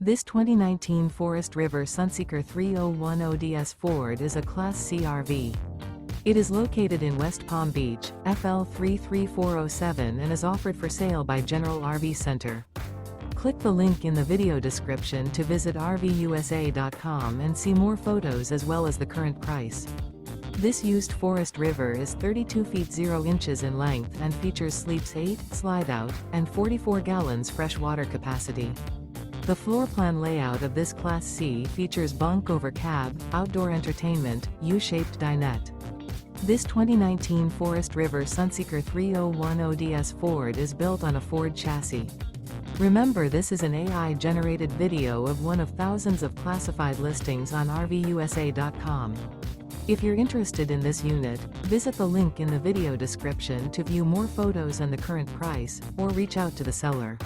This 2019 Forest River Sunseeker 3010DS Ford is a Class C RV. It is located in West Palm Beach, FL 33407 and is offered for sale by General RV Center. Click the link in the video description to visit RVUSA.com and see more photos as well as the current price. This used Forest River is 32 feet 0 inches in length and features sleeps 8, Slideout, and 44 gallons fresh water capacity. The floor plan layout of this Class C features bunk over cab, outdoor entertainment, U-shaped dinette. This 2019 Forest River Sunseeker 3010DS Ford is built on a Ford chassis. Remember, this is an AI-generated video of one of thousands of classified listings on RVUSA.com. If you're interested in this unit, visit the link in the video description to view more photos and the current price, or reach out to the seller.